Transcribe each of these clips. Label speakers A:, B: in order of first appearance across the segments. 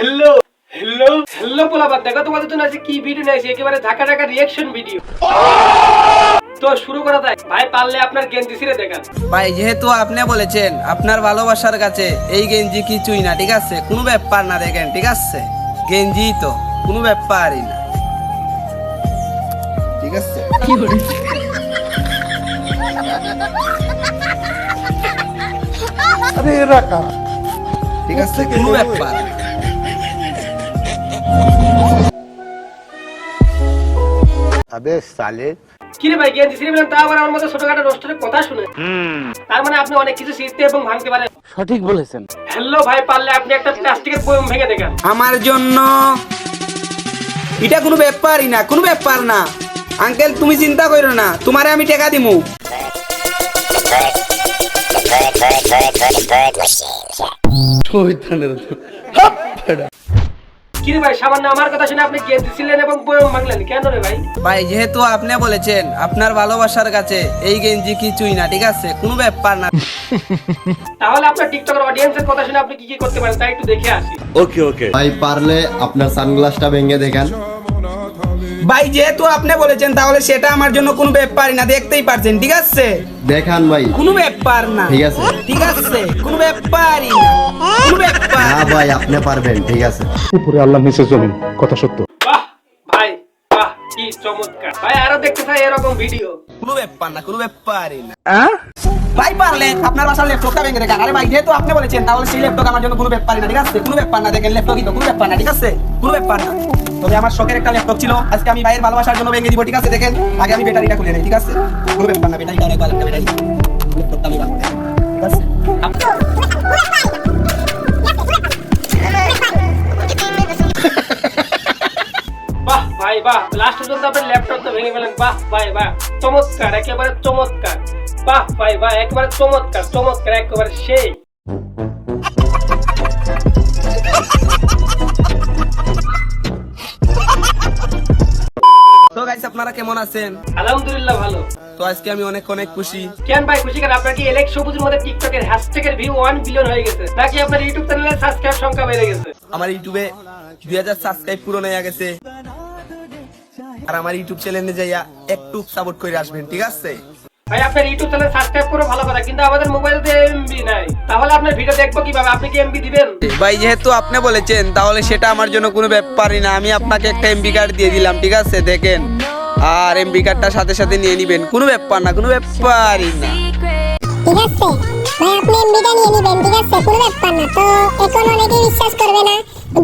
A: Hello hello hello পোলাপান দেখো তোমাদের জন্য আজকে কি ভিডিও নিয়ে এসেছি একেবারে ঢাকা ঢাকা রিঅ্যাকশন ভিডিও। তো শুরু করা যায় ভাই, পারলে আপনার গেঞ্জি ছিঁড়ে দেখান।
B: ভাই যেহেতু আপনি বলেছেন আপনার ভালোবাসার কাছে এই গেঞ্জি কিছুই না, ঠিক আছে, কোনো ব্যাপার না, দেখেন ঠিক আছে, গেঞ্জি তো কোনো ব্যাপারই না, ঠিক আছে।
C: अरे रखा
B: ঠিক আছে, কোনো ব্যাপার।
C: अबे साले
A: কি রে ভাই, গেঞ্জি ছিঁড়ে বলেন তা আবার আমার মতো ছোটখাটো রোস্টারের কথা শুনে। তার মানে আপনি অনেক কিছু শিখতে এবং ভাঙতে পারেন।
C: সঠিক বলেছেন।
A: হ্যালো ভাই, পারলে আপনি একটা প্লাস্টিকের বয়ম ভেঙে দেখান।
B: আমার জন্য এটা কোনো ব্যাপারই না, কোনো ব্যাপার না আঙ্কেল, তুমি চিন্তা করো না, তোমারে আমি টাকা দিমু।
A: কি রে ভাই, সামান্য আমার কথা শুনে আপনি গেঞ্জি ছিলেন এবং বয়ম ভাঙলেন কেন রে ভাই?
B: ভাই যেহেতু আপনি বলেছেন আপনার ভালোবাসার কাছে এই গেঞ্জি কিছুই না, ঠিক আছে, কোনো ব্যাপার না।
A: তাহলে আপনার টিকটকের অডিয়েন্সের কথা শুনে আপনি কি কি করতে পারেন তাই একটু দেখে আসি।
D: ভাই পারলে আপনার সানগ্লাসটা ভেঙে দেখেন।
B: ভাই যেহেতু আপনি বলেছেন তাহলে সেটা আমার জন্য কোনো ব্যাপারই না, দেখতেই পারছেন, ঠিক আছে,
D: দেখান ভাই।
B: কোনো ব্যাপার না,
D: ঠিক আছে।
B: ঠিক আছে, কোনো ব্যাপারই না, কোনো ব্যাপার
D: না ভাই আপনি পারবেন, ঠিক আছে।
C: উপরে আল্লাহ নিচে জমিন, কথা সত্য।
A: বাহ ভাই বাহ, কি চমৎকার ভাই, আরো দেখতে চাই এরকম ভিডিও।
B: কোনো ব্যাপার না, কোনো ব্যাপারই না। ভাই পারলে আপনার বাসার ল্যাপটপটা ভেঙে দেখান। আরে ভাই যেহেতু আপনি বলেছেন তাহলে সেই ল্যাপটপ আমার জন্য কোনো ব্যাপারই না, ঠিক আছে, কোনো ব্যাপার না, দেখেন ল্যাপটপই তো কোনো ব্যাপার না, ঠিক আছে, কোনো ব্যাপার না। তবে আমার শখের একটা ল্যাপটপ ছিল, আজকে আমি ভাইয়ের ভালোবাসার জন্য ভেঙে দিব, ঠিক আছে, দেখেন আগে আমি ব্যাটারিটা খুলে নেই, ঠিক আছে, কোনো ব্যাপার না, ব্যাটারিটা অনেক ভালো একটা ব্যাটারি, ল্যাপটপটা আমি রাখবো, ঠিক আছে।
A: বাহ ভাই বাহ, লাস্ট পর্যন্ত আপনার ল্যাপটপটা ভেঙে ফেলেন। বাহ ভাই বাহ, চমৎকার, একেবারে চমৎকার। বাহ ভাই বাহ, একেবারে চমৎকার চমৎকার, একেবারে সেই।
B: তো গাইস আপনারা কেমন আছেন?
A: আলহামদুলিল্লাহ ভালো।
B: তো আজকে আমি অনেক অনেক খুশি।
A: কেন ভাই খুশি কেন? আপনার কি এলেক সবুজের মধ্যে টিকটকের হ্যাশট্যাগের ভিউ 1 বিলিয়ন হয়ে গেছে, নাকি আপনার ইউটিউব চ্যানেলের সাবস্ক্রাইব সংখ্যা বেড়ে গেছে?
B: আমার ইউটিউবে 2000 সাবস্ক্রাইব পূরণ হয়ে গেছে, আর আমার ইউটিউব চ্যানেলে যাইয়া একটু সাপোর্ট করে আসবেন, ঠিক আছে।
A: ভাই আপনার ইউটিউব চ্যানেল সাবস্ক্রাইব করে ভালো কথা, কিন্তু আমাদের মোবাইলে এমবি নাই, তাহলে আপনার ভিডিও দেখবো কিভাবে? আপনি কি এমবি দিবেন?
B: ভাই যেহেতু আপনি বলেছেন তাহলে সেটা আমার জন্য কোনো ব্যাপারই না, আমি আপনাকে একটা এমবি কার্ড দিয়ে দিলাম, ঠিক আছে, দেখেন, আর এমবি কার্ডটা সাথে সাথে নিয়ে নিবেন, কোনো ব্যাপার না, কোনো ব্যাপারই না।
E: ঠিক আছে ভাই, আপনি এমবিটা নিয়ে নিবেন, ঠিক আছে, কোনো ব্যাপার না। তো এখন অনেকে বিশ্বাস করবে না,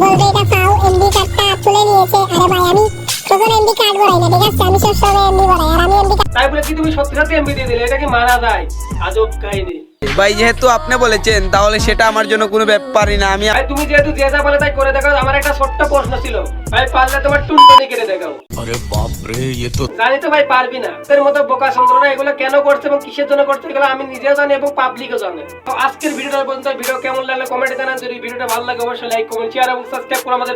E: বলবে এটা পাও এমবি কার্ডটা তুলে নিয়েছে। আরে ভাই আমি কখনো এমবি কার্ড ভরাই না, ঠিক আছে, আমি সবসময় এমবি ভরাই, আর আমি এমবি
A: তাই বলে কি তুমি সত্যি সত্যি এমবি দিয়ে দিলে? এটা কি মানা যায়? আজব কাহিনী।
B: ভাই যেহেতু আপনি বলেছেন তাহলে সেটা আমার জন্য কোনো ব্যাপারই না, আমি
A: ভাই তুমি যেহেতু যে যা বলে তাই করে দেখাও। আমার একটা ছোট্ট প্রশ্ন ছিল ভাই, পারলে তোমার টুনটুনি কেটে দেখাও।
D: আরে বাপ রে, ये तो
A: জানি তো ভাই পারবি না, এর মতো বোকা চন্দ্ররা এগুলো কেন করছে এবং কিসের জন্য করছে এগুলো আমি নিজেও জানি এবং পাবলিকও জানে। তো আজকের ভিডিওটা পর্যন্ত। ভিডিও কেমন লাগলো কমেন্টে জানান। যদি ভিডিওটা ভালো লাগে অবশ্যই লাইক কমেন্ট শেয়ার এবং সাবস্ক্রাইব করে আমাদের